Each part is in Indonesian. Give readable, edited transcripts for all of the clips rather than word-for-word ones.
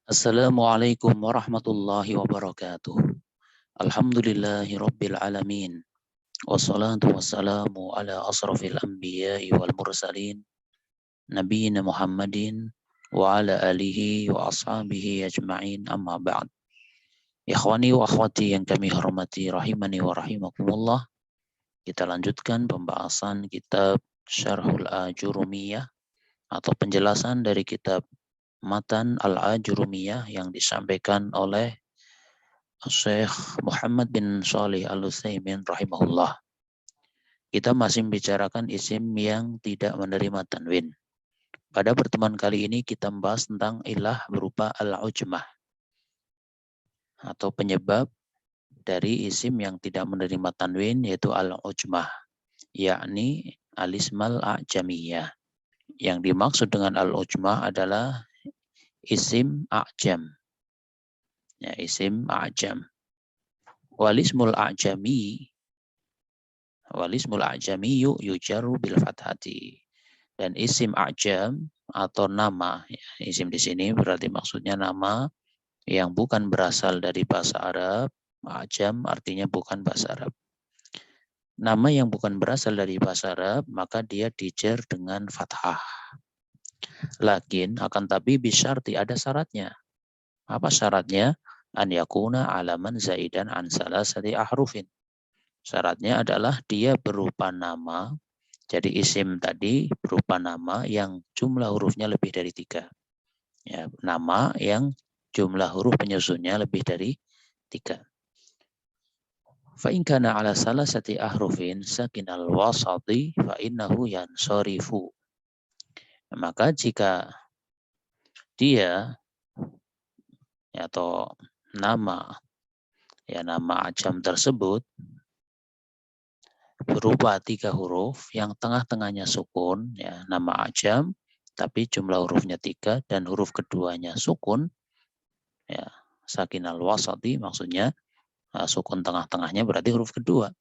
Assalamualaikum warahmatullahi wabarakatuh. Alhamdulillahi rabbil alamin. Wassalatu wassalamu ala asrafil anbiya'i wal mursalin. Nabiyyina Muhammadin wa ala alihi wa ashabihi ajma'in amma ba'd. Ikhwani wa akhwati yang kami hormati rahimani wa rahimakumullah. Kita lanjutkan pembahasan kitab Syarhul Ajurumiyah atau penjelasan dari kitab Matan Al-Ajurumiyah yang disampaikan oleh Syekh Muhammad bin Shalih Al-Utsaimin rahimahullah. Kita masih membicarakan isim yang tidak menerima tanwin. Pada pertemuan kali ini kita membahas tentang ilah berupa al-ujmah atau penyebab dari isim yang tidak menerima tanwin yaitu al-ujmah, yakni al-ismal a'jamiyah. Yang dimaksud dengan al-ujmah adalah isim a'jam. Ya, isim a'jam. Walismul a'jami yujaru bil fathati. Dan isim a'jam atau nama, ya, isim di sini berarti maksudnya nama yang bukan berasal dari bahasa Arab. A'jam artinya bukan bahasa Arab. Nama yang bukan berasal dari bahasa Arab, maka dia dijer dengan fathah. Lakin akan tapi bisyarti ada syaratnya. Apa syaratnya? An yakuna alaman zaidan an salasati ahrufin. Syaratnya adalah dia berupa nama. Jadi isim tadi berupa nama yang jumlah hurufnya lebih dari 3. Ya, nama yang jumlah huruf penyusunnya lebih dari 3. Fa in kana ala salasati ahrufin sakinal wasati fa innahu yansarifu. Maka jika dia atau nama ajam tersebut berupa 3 huruf yang tengah-tengahnya sukun, ya, nama ajam tapi jumlah hurufnya 3 dan huruf keduanya sukun, ya, sakinal wasati maksudnya sukun tengah-tengahnya berarti huruf kedua.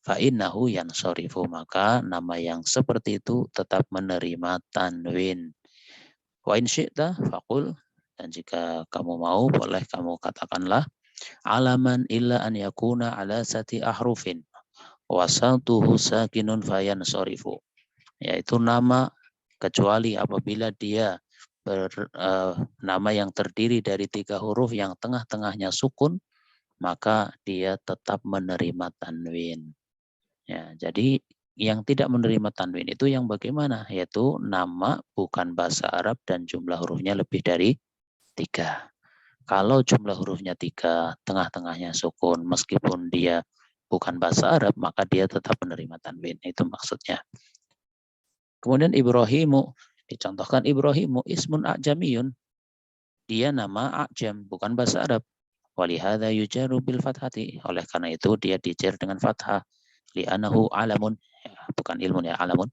Fa innahu yansarifu, maka nama yang seperti itu tetap menerima tanwin. Wa in syi'ta faqul, dan jika kamu mau boleh kamu katakanlah alaman illa an yakuna ala sati ahrufin wasatuhu sakinun fayansarifu, yaitu nama kecuali apabila dia nama yang terdiri dari 3 huruf yang tengah-tengahnya sukun, maka dia tetap menerima tanwin. Ya, jadi yang tidak menerima tanwin itu yang bagaimana? Yaitu nama bukan bahasa Arab dan jumlah hurufnya lebih dari 3. Kalau jumlah hurufnya 3, tengah-tengahnya sukun, meskipun dia bukan bahasa Arab, maka dia tetap menerima tanwin. Itu maksudnya. Kemudian Ibrahimu, dicontohkan Ibrahimu ismun a'jamiyun. Dia nama a'jam, bukan bahasa Arab. Walihada yujaru bil fathati. Oleh karena itu dia dijer dengan fathah. Li'anahu alamun, ya, bukan ilmun ya, alamun.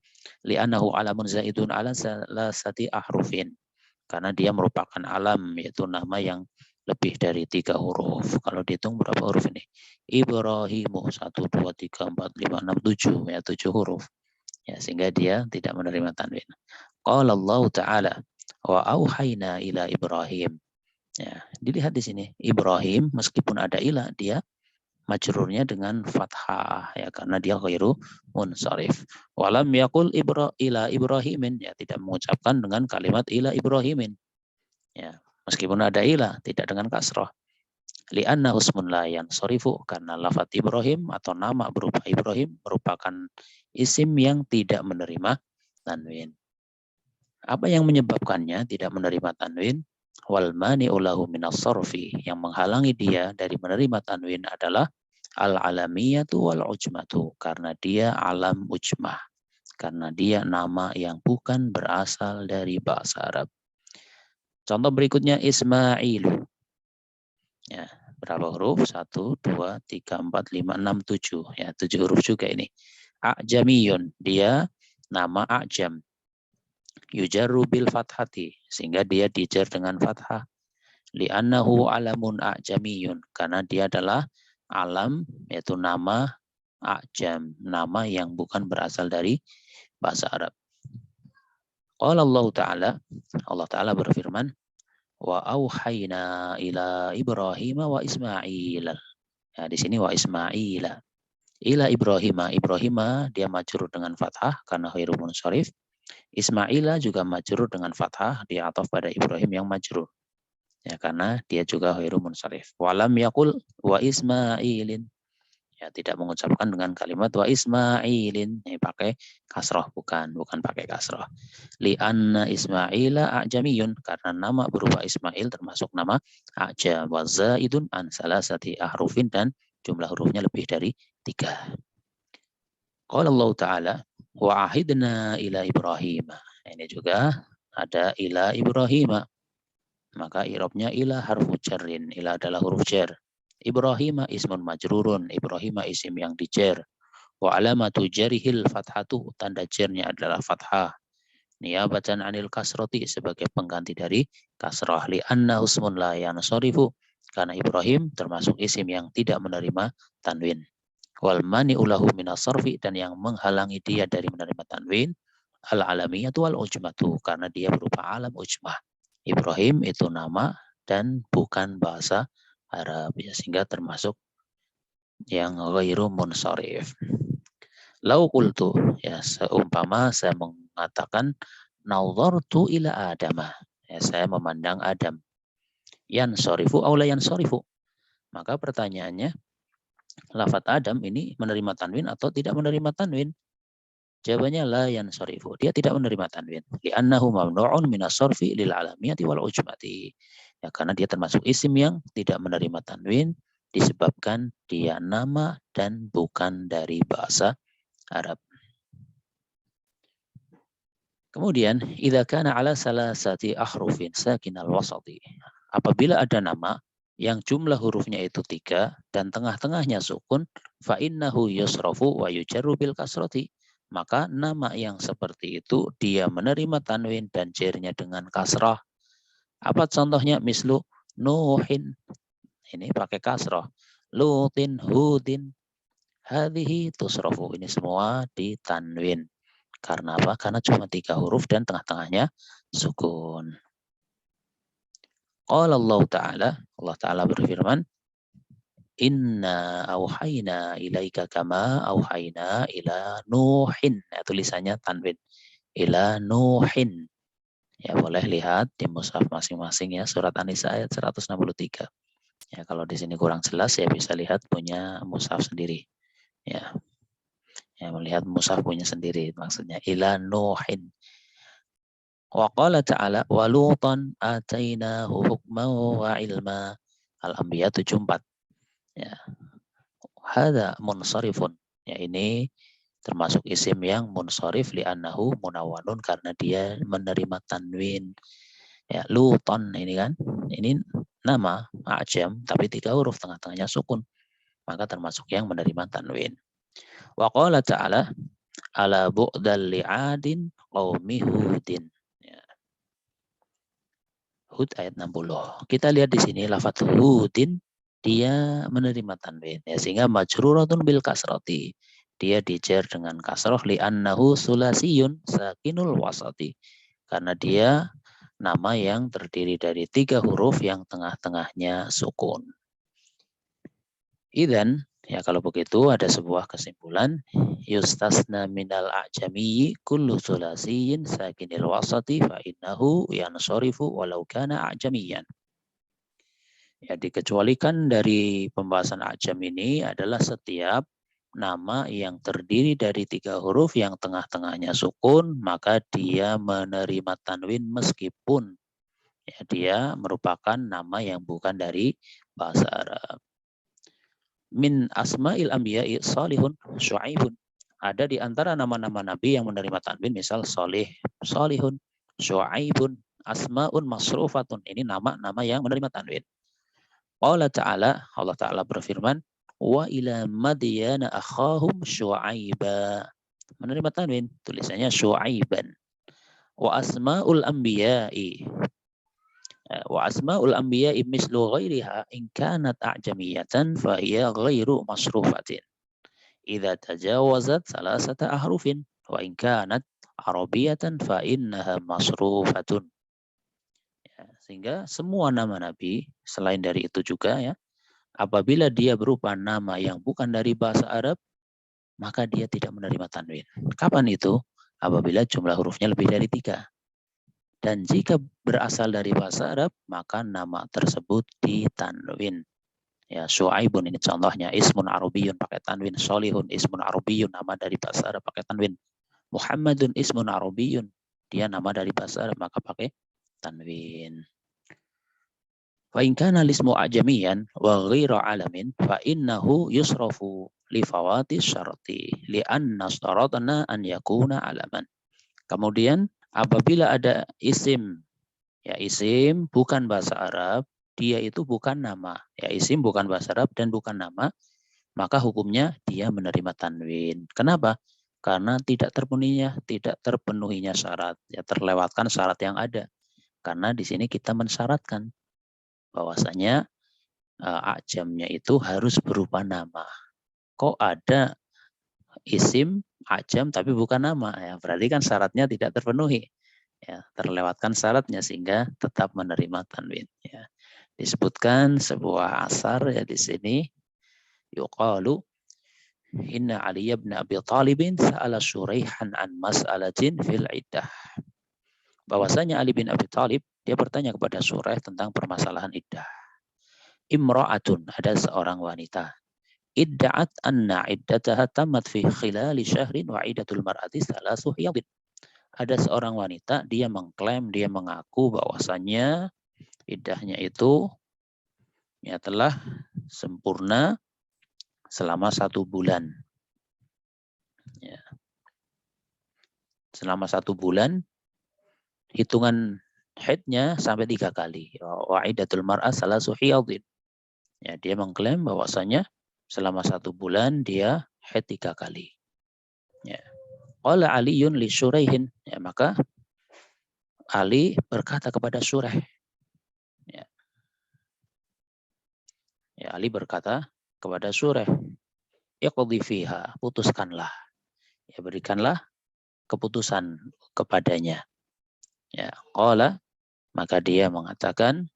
Li'anahu alamun zaidun ala salasati ahrufin. Karena dia merupakan alam, yaitu nama yang lebih dari 3 huruf. Kalau dihitung berapa huruf ini? Ibrahimu 1, 2, 3, 4, 5, 6, 7. Ya, 7 huruf. Ya, sehingga dia tidak menerima tanwin. Qala Allah Ta'ala wa auhayna ila Ibrahim. Ya, dilihat di sini Ibrahim meskipun ada ila dia majrurnya dengan fathah, ya, karena dia ghairu munsharif. Walam yaqul ila Ibrahimin, ya, tidak mengucapkan dengan kalimat ila Ibrahimin. Ya, meskipun ada ila tidak dengan kasrah. Li'anna usmun la yansarifu, karena lafaz Ibrahim atau nama berupa Ibrahim merupakan isim yang tidak menerima tanwin. Apa yang menyebabkannya tidak menerima tanwin? Wal mani'u lahu minas sarfi, yang menghalangi dia dari menerima tanwin adalah al-alamiyatu wal ujmatu, karena dia alam ujmah, karena dia nama yang bukan berasal dari bahasa Arab. Contoh berikutnya Ismailu. Ya, berapa huruf? 1, 2, 3, 4, 5, 6, 7. Ya, 7 huruf juga ini. A'jamiyun, dia nama a'jam. Yujarru bil fathati, sehingga dia dijar dengan fathah. Li'annahu alamun a'jamiyun, karena dia adalah alam, yaitu nama a'jam, nama yang bukan berasal dari bahasa Arab. Qala Allah Ta'ala, Allah Ta'ala berfirman, Wa auhayna ila Ibrahim wa Ismail. Nah, di sini wa Ismaila. Ila Ibrahim. Ibrahim dia majrur dengan fathah karena ghairu munsharif. Ismaila juga majrur dengan fathah, dia ataf pada Ibrahim yang majrur. Ya, karena dia juga ghairu munsharif. Walam yakul wa Ismailin. Ya, tidak mengucapkan dengan kalimat wa Ismailin. Ini pakai kasroh, bukan pakai kasroh. Li'anna Ismaila a'jamiyun, karena nama berupa Ismail termasuk nama a'jam. Wa zaidun an salasati ahrufin, dan jumlah hurufnya lebih dari 3. Qala Allah Ta'ala wa ahidna ila Ibrahim. Ini juga ada ila Ibrahim. Maka i'rabnya ila harfu jarrin. Ila adalah huruf jar. Ibrahim ismun majrurun. Ibrahim isim yang dijar. Wa alamatu jarihil fathatu. Tanda jarnya adalah fathah. Niyabatan anil kasroti, sebagai pengganti dari kasrah. Li'anna husmun la yansorifu. Karena Ibrahim termasuk isim yang tidak menerima tanwin. Wal mani'ulahu minas sarfi, dan yang menghalangi dia dari menerima tanwin al-alamiyatu wal ujmatu, karena dia berupa alam ujmah. Ibrahim itu nama dan bukan bahasa Arab, ya, sehingga termasuk yang ghairu munsharif. Lau qultu, ya, seumpama saya mengatakan nazartu ila Adama, ya, saya memandang Adam. Yansarifu aw la yansarifu. Maka pertanyaannya, lafadz Adam ini menerima tanwin atau tidak menerima tanwin? Jawabannya la yansarifu. Dia tidak menerima tanwin. Li'annahu mamnu'un minas sarfi lil alamiyati wal ujmati. Ya, karena dia termasuk isim yang tidak menerima tanwin disebabkan dia nama dan bukan dari bahasa Arab. Kemudian, idza kana ala salasati ahrufin sakinal wasati. Apabila ada nama yang jumlah hurufnya itu 3 dan tengah-tengahnya sukun, fa innahu yusrafu wa yujarru bil kasrati. Maka nama yang seperti itu dia menerima tanwin dan jernya dengan kasrah. Apa contohnya? Mislu Nuhin. Ini pakai kasrah. Lutin, Hudin. Hadhihi tusrafu. Ini semua ditanwin. Karena apa? Karena cuma 3 huruf dan tengah-tengahnya sukun. Qala Allah Ta'ala berfirman, Inna auhayna ilaika kama auhayna ila Nuhin. Ya, tulisannya tanwin. Ila Nuhin. Ya, boleh lihat di mushaf masing-masing ya, surat An-Nisa ayat 163. Ya, kalau di sini kurang jelas ya bisa lihat punya mushaf sendiri. Ya. Ya, melihat mushaf punya sendiri, maksudnya ila Nuhin. Wa qala ta'ala wa lutan atainahu hukman wa ilma. Al-Anbiya 74. Ya. Hada munsharifun. Ya, ini termasuk isim yang munsharif li'annahu munawwanun, karena dia menerima tanwin. Ya, luton ini kan, ini nama a'jam tapi 3 huruf, tengah-tengahnya sukun. Maka termasuk yang menerima tanwin. Wa qala ta'ala ala bu'dal li'adin qaumi Hudin. Ya. Hud ayat 60. Kita lihat di sini lafadz Hudin dia menerima tanwin, ya, sehingga majruratun bil kasrati. Dia dijar dengan kasroh li'annahu sulasiyun sakinul wasati. Karena dia nama yang terdiri dari 3 huruf yang tengah-tengahnya sukun. Idzan, ya, kalau begitu ada sebuah kesimpulan, yustasna minal a'jami kullu sulasiyin sakinil wasati fa innahu yansarifu walau kana a'jamiyan. Ya, dikecualikan dari pembahasan a'jam ini adalah setiap nama yang terdiri dari 3 huruf yang tengah-tengahnya sukun, maka dia menerima tanwin meskipun ya, dia merupakan nama yang bukan dari bahasa Arab. Min asma'il anbiya'i salihun syu'aibun. Ada di antara nama-nama nabi yang menerima tanwin, misal salih, salihun, syu'aibun, asma'un masrufatun. Ini nama-nama yang menerima tanwin. Allah Ta'ala berfirman, wa ila madyana akhahum syu'aiba. Menerima tanwin, tulisannya syu'aiban. Wa asma'ul anbiya'i. Wa asma'ul anbiya'i mislu ghairiha in kanat a'jamiyatan fa hiya ghairu masrufatin. Idza tajawazat salasata ahrufin wa in kanat arabiyatan fa innaha masrufatun. Ya, Sehingga semua nama Nabi, selain dari itu juga ya, apabila dia berupa nama yang bukan dari bahasa Arab, maka dia tidak menerima tanwin. Kapan itu? Apabila jumlah hurufnya lebih dari 3. Dan jika berasal dari bahasa Arab, maka nama tersebut ditanwin. Ya, Syuaibun ini contohnya, ismun Arabiyun pakai tanwin. Solihun ismun Arabiyun, nama dari bahasa Arab pakai tanwin. Muhammadun ismun Arabiyun, dia nama dari bahasa Arab maka pakai tanwin. Fa in kana lismu ajamiyan wa ghairu alamin fa innahu yusrafu li fawati syarti li anna sharatna an yakuna alaman. Kemudian apabila ada isim, ya isim bukan bahasa Arab, dia itu bukan nama. Ya isim bukan bahasa Arab dan bukan nama, maka hukumnya dia menerima tanwin. Kenapa? Karena tidak terpenuhinya syarat, ya terlewatkan syarat yang ada. Karena di sini kita mensyaratkan bahwasanya ajamnya itu harus berupa nama. Kok ada isim ajam tapi bukan nama, ya berarti kan syaratnya tidak terpenuhi, ya terlewatkan syaratnya sehingga tetap menerima tanwin. Ya. Disebutkan sebuah asar ya di sini, yuqalu inna Ali ibn Abi Talibin sa'ala Syuraihan an mas'alatin fil iddah. Bahwasanya Ali bin Abi Talib dia bertanya kepada Syuraih tentang permasalahan iddah. Imra'atun, ada seorang wanita. Idda'at anna iddataha tamat fi khilali syahrin wa iddatul mar'ati salasu hiyadin. Ada seorang wanita, dia mengklaim, dia mengaku bahwasanya iddahnya itu ya telah sempurna selama 1 bulan. Ya. Selama 1 bulan, hitungan haidnya sampai 3 kali. Wa iddatul mar'ah salasu hiyadin. Ya, dia mengklaim bahwasanya selama 1 bulan dia haid 3 kali. Ya. Qala Aliyun li Syuraihin. Ya, maka Ali berkata kepada Syuraih. Ya. Ya, Ali berkata kepada Syuraih, iqdi fiha, putuskanlah. Ya, berikanlah keputusan kepadanya. Ya, qala, maka dia mengatakan,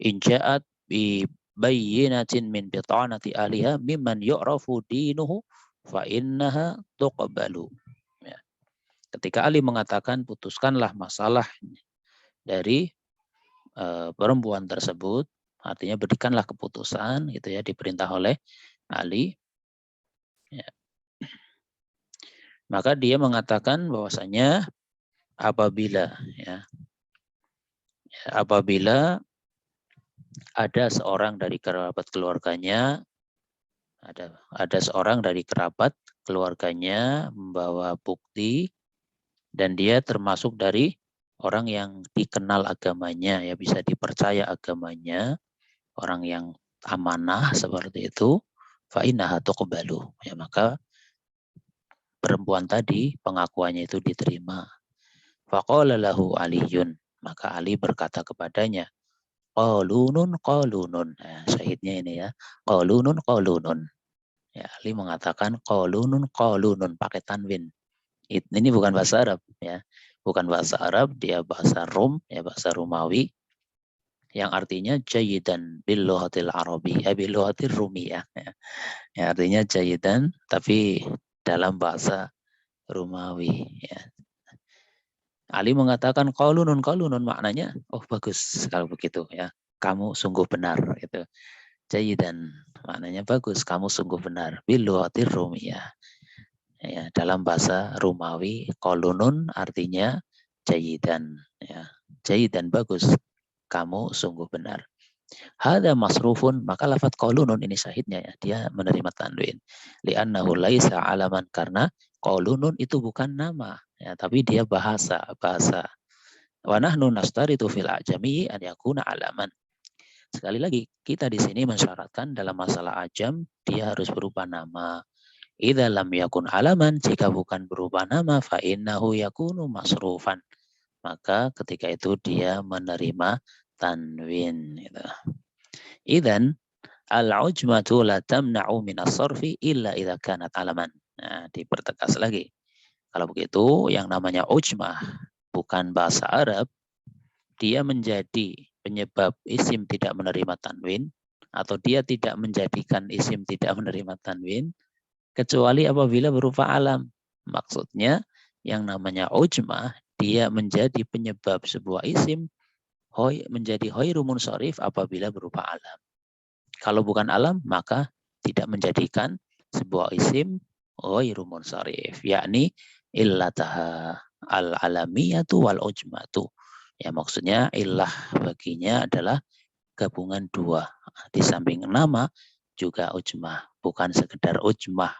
in ja'at bi bayyinatin min bitanati aliha mimman yu'rafu dinuhu fa innaha tuqbalu. Ya. Ketika Ali mengatakan putuskanlah masalah dari perempuan tersebut, artinya berikanlah keputusan, gitu ya, diperintah oleh Ali. Ya. Maka dia mengatakan bahwasanya apabila apabila ada seorang dari kerabat keluarganya, ada seorang dari kerabat keluarganya membawa bukti dan dia termasuk dari orang yang dikenal agamanya, ya bisa dipercaya agamanya, orang yang amanah seperti itu, fa innaha tuqbalu, ya maka perempuan tadi pengakuannya itu diterima. Faqala lahu Aliyun, maka Ali berkata kepadanya, qalunun qalunun. Nah, syahidnya ini ya, qalunun qalunun. Ya, Ali mengatakan qalunun qalunun pakai tanwin. Ini bukan bahasa Arab ya. Bukan bahasa Arab, dia bahasa Rum, ya bahasa Romawi yang artinya jayidan bil lughatil arabi, bil lughatir rumiyah ya. Ya, artinya jayidan tapi dalam bahasa Romawi ya. Ali mengatakan qalunun qalunun, maknanya oh bagus kalau begitu ya. Kamu sungguh benar gitu. Jayidan maknanya bagus, kamu sungguh benar. Bil lughatir rumiyah. Ya, dalam bahasa Romawi qalunun artinya jayidan ya. Jayidan bagus. Kamu sungguh benar. Hada masrufun, maka lafadz qalunun ini syahidnya ya, dia menerima tanwin. Li'annahu laisa alaman, karena qalunun itu bukan nama ya, tapi dia bahasa. Wa nahnu nastaritu fil ajami an yakuna alaman. Sekali lagi, kita di sini mensyaratkan dalam masalah ajam dia harus berupa nama. Idza lam yakun alaman, jika bukan berupa nama, fa innahu yakunu masrufan. Maka ketika itu dia menerima tanwin gitu. Idzan al-ujmatu la tamna'u min as-sarfi illa idza kanat alaman. Nah, dipertegas lagi. Kalau begitu yang namanya ujmah bukan bahasa Arab, dia menjadi penyebab isim tidak menerima tanwin, atau dia tidak menjadikan isim tidak menerima tanwin, kecuali apabila berupa alam. Maksudnya yang namanya ujmah, dia menjadi penyebab sebuah isim menjadi ghairu munsharif apabila berupa alam. Kalau bukan alam, maka tidak menjadikan sebuah isim ghairu munsharif, yakni illataha al-alamiyatu wal ujmatu. Ya, maksudnya illah baginya adalah gabungan dua. Di samping nama juga ujmah, bukan sekedar ujmah.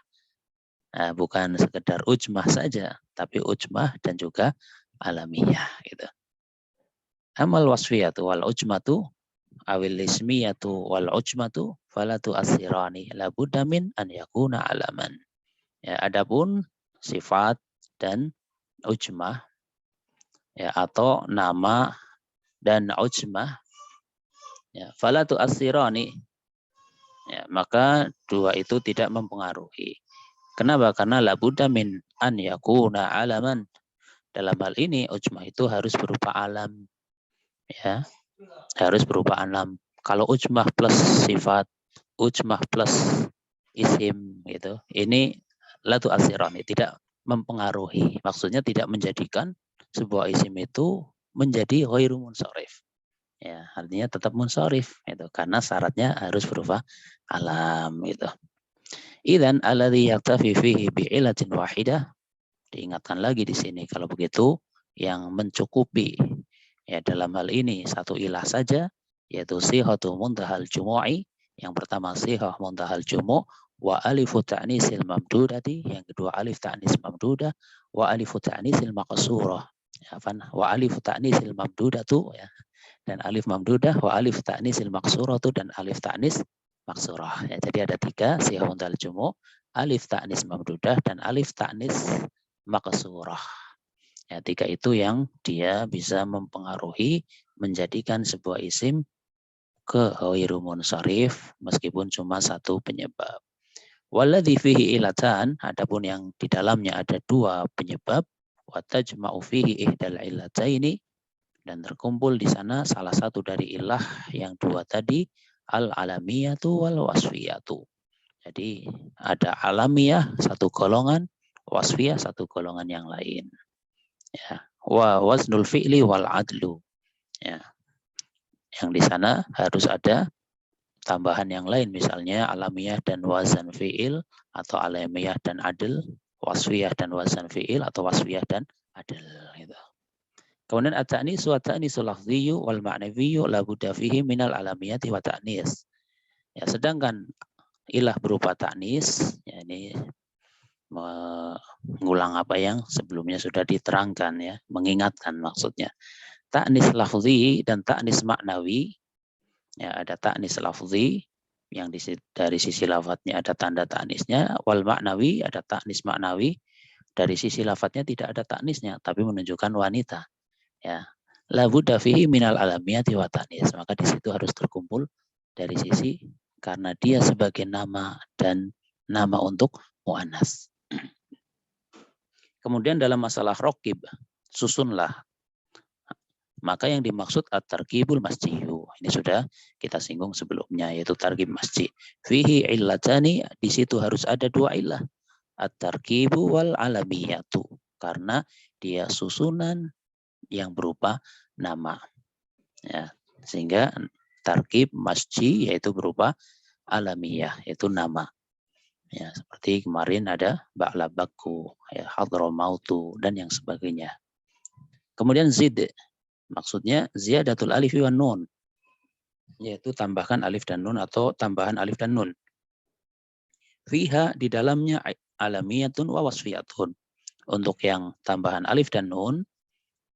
Nah, bukan sekedar ujmah saja, tapi ujmah dan juga alamiah gitu. Amal wasfiyatu wal ujmatu awil ismiyatu wal ujmatu falatu asirani labudda min an yakuna alaman. Ya, adapun sifat dan ujmah, ya, atau nama dan ujmah, ya, falatu asirani, ya, maka dua itu tidak mempengaruhi. Kenapa? Karena labudda min an yakuna alaman. Dalam hal ini ujmah itu harus berupa alam, ya, harus berupa alam. Kalau ujmah plus sifat, ujmah plus isim gitu, ini latu asirani, tidak mempengaruhi. Maksudnya tidak menjadikan sebuah isim itu menjadi ghairu munsharif. Ya, artinya tetap munsharif itu karena syaratnya harus berupa alam gitu. Idzan alladzi yaktafi fihi bi'ilatin wahidah, diingatkan lagi di sini kalau begitu yang mencukupi, ya, dalam hal ini satu ilah saja, yaitu sihatu muntahal jumu'i. Yang pertama sihah muntahal jumu', wa alifu ta'nisil mamdudati, yang kedua alif ta'nis mamdudah, wa alifu ta'nisil maqsurah, ya, wa alifu ta'nisil mamdudatu, ya, dan alif mamdudah, wa alif ta'nisil maqsuratu, dan alif ta'nis maqsurah. Ya, jadi ada tiga, sihah muntahal jumu', alif ta'nis mamdudah, dan alif ta'nis maqsurah. Ya, tiga itu yang dia bisa mempengaruhi menjadikan sebuah isim ke ghairu munsharif meskipun cuma satu penyebab. Walladzi fihi ilatan, adapun yang di dalamnya ada dua penyebab, wa tajma'u fihi ihdal illataini, dan terkumpul di sana salah satu dari ilah yang dua tadi, al-alamiyatu wal wasfiyatu. Jadi ada alamiah satu golongan, wasfiyah satu golongan yang lain. Ya, wa waznul fi'li wal adlu. Ya. Yang di sana harus ada tambahan yang lain, misalnya alamiah dan wazan fi'il, atau alamiah dan adl, wasfiyah dan wazan fi'il, atau wasfiyah dan adl gitu. Kemudian at-ta'nis wa ta'nisul lafdhiyyu wal ma'nawiyyu la budda fihi minal alamiyati wa ta'nis. Ya, sedangkan ilah berupa ta'nis, ya, ini mengulang apa yang sebelumnya sudah diterangkan, ya, mengingatkan maksudnya. Ta'nis lafzi dan ta'nis maknawi, ya, ada ta'nis lafzi yang dari sisi lafadznya ada tanda ta'nisnya, wal maknawi ada ta'nis maknawi, dari sisi lafadznya tidak ada ta'nisnya tapi menunjukkan wanita, ya. La budda fihi minal alamiyati wa ta'nis, maka di situ harus terkumpul dari sisi karena dia sebagai nama dan nama untuk muannas. Kemudian dalam masalah rokib, susunlah. Maka yang dimaksud at-tarkibul masjiyu. Ini sudah kita singgung sebelumnya, yaitu tarkib masjid. Fihi illatani, di situ harus ada dua illah. At-tarkibu wal alamiyatu. Karena dia susunan yang berupa nama. Ya, sehingga tarkib masjid yaitu berupa alamiyah, yaitu nama. Ya, seperti kemarin ada ba'labaku, ya, hadramautu, dan yang sebagainya. Kemudian zid, maksudnya ziyadatul alif wan nun, yaitu tambahkan alif dan nun atau tambahan alif dan nun. Fiha, di dalamnya alamiyatun wa wasfiyatun. Untuk yang tambahan alif dan nun,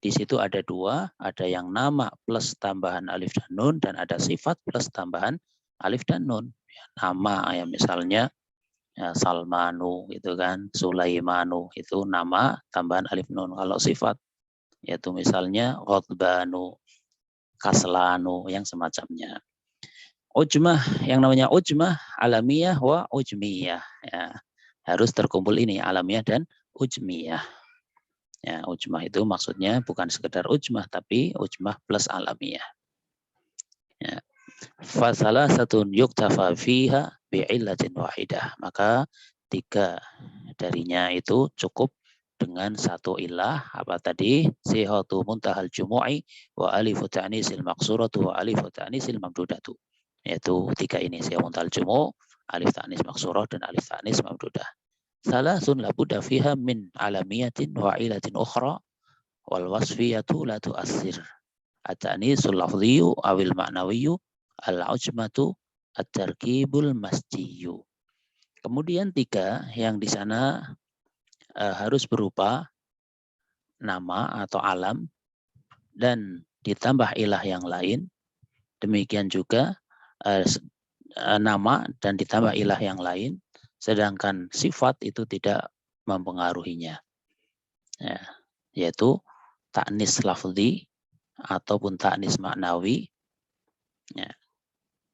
di situ ada dua, ada yang nama plus tambahan alif dan nun, dan ada sifat plus tambahan alif dan nun. Ya, nama, ya, misalnya ya, Salmanu gitu kan, Sulaimanu, itu nama tambahan alif nun. Kalau sifat yaitu misalnya Ghadbanu, Kaslanu, yang semacamnya. Ujmah, yang namanya ujmah alamiyah wa ujmiyah, ya. Harus terkumpul ini alamiah dan ujmiyah. Ya, ujmah itu maksudnya bukan sekedar ujmah, tapi ujmah plus alamiah. Ya. Fasalah satun yuktafa fiha bi'illatin wahidah. Maka 3 darinya itu cukup dengan satu ilah. Apa tadi? Sihatu muntahal jumu'i wa alifu ta'nisil maqsuratu wa alifu ta'nisil mamdudatu. Yaitu 3 ini. Sihatu muntahal jumu', alif ta'nis maqsurah, dan alif ta'nis mamdudah. Salasun labudda fiha min alamiyatin wa ilatin ukhra wal wasfiyatu la tu'assir. At-ta'nisul lafziyu awil ma'nawiyu al-ujmatu at-tarkibul masjiyu. Kemudian 3 yang di sana harus berupa nama atau alam dan ditambah ilah yang lain. Demikian juga nama dan ditambah ilah yang lain, sedangkan sifat itu tidak mempengaruhinya. Ya, yaitu ta'nis lafzi ataupun ta'nis maknawi. Ya.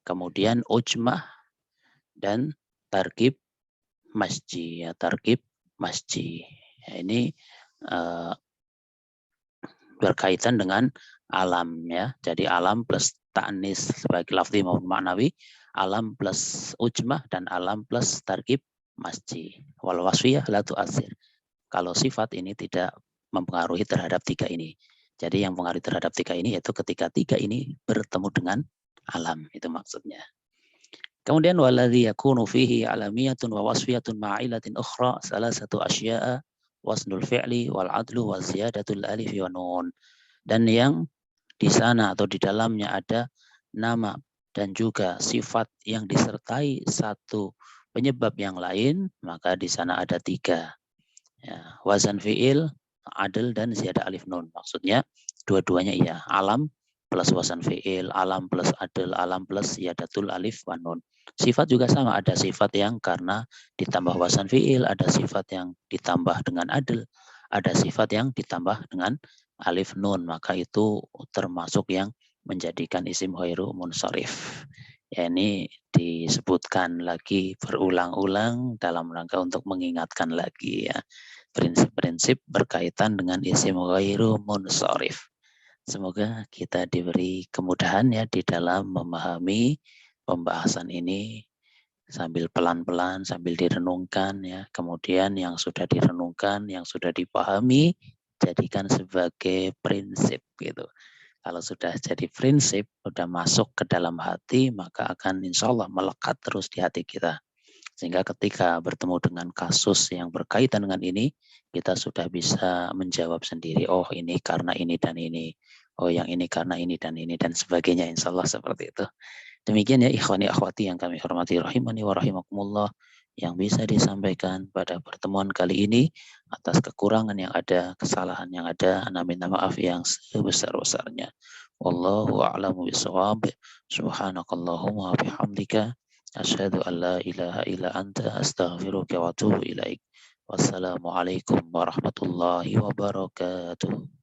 Kemudian ujmah dan tarkib masji. Ya, tarkib masji. Ya, ini berkaitan dengan alam, ya. Jadi alam plus ta'nis sebagai lafzi maupun maknawi, alam plus ujmah, dan alam plus tarkib masji. Wal wasfiyah la tu'assir. Kalau sifat ini tidak mempengaruhi terhadap 3 ini. Jadi yang mempengaruhi terhadap 3 ini yaitu ketika 3 ini bertemu dengan alam, itu maksudnya. Kemudian waladzi yakunu fihi alamiyatun wa wasfiyatun ma'ilatin ukhra salasatu asya'a wasnul fi'li wal adlu wa ziyadatul alif wa nun. Dan yang di sana atau di dalamnya ada nama dan juga sifat yang disertai satu penyebab yang lain, maka di sana ada 3. Ya, wazan fi'il, adl, dan ziyadah alif nun. Maksudnya dua-duanya iya. Alam plus wazan fi'il, alam plus adl, alam plus ziyadatul alif wa nun. Sifat juga sama, ada sifat yang karena ditambah wazan fi'il, ada sifat yang ditambah dengan adl, ada sifat yang ditambah dengan alif nun, maka itu termasuk yang menjadikan isim ghairu munsharif. Ya, ini disebutkan lagi berulang-ulang dalam rangka untuk mengingatkan lagi, ya, prinsip-prinsip berkaitan dengan isim ghairu munsharif. Semoga kita diberi kemudahan, ya, di dalam memahami pembahasan ini sambil pelan-pelan, sambil direnungkan, ya. Kemudian yang sudah direnungkan, yang sudah dipahami, jadikan sebagai prinsip, gitu. Kalau sudah jadi prinsip, sudah masuk ke dalam hati, maka akan insya Allah melekat terus di hati kita. Sehingga ketika bertemu dengan kasus yang berkaitan dengan ini, kita sudah bisa menjawab sendiri, oh ini karena ini dan ini, oh yang ini karena ini dan sebagainya, insya Allah seperti itu. Demikian, ya ikhwani akhwati yang kami hormati rahimani wa rahimakumullah, yang bisa disampaikan pada pertemuan kali ini. Atas kekurangan yang ada, kesalahan yang ada, minta maaf yang sebesar-besarnya. Wallahu a'lamu bishawab. Subhanakallahumma wa bihamdika asyhadu an la ilaha illa anta astaghfiruka wa atubu ilaik. Wassalamualaikum warahmatullahi wabarakatuh.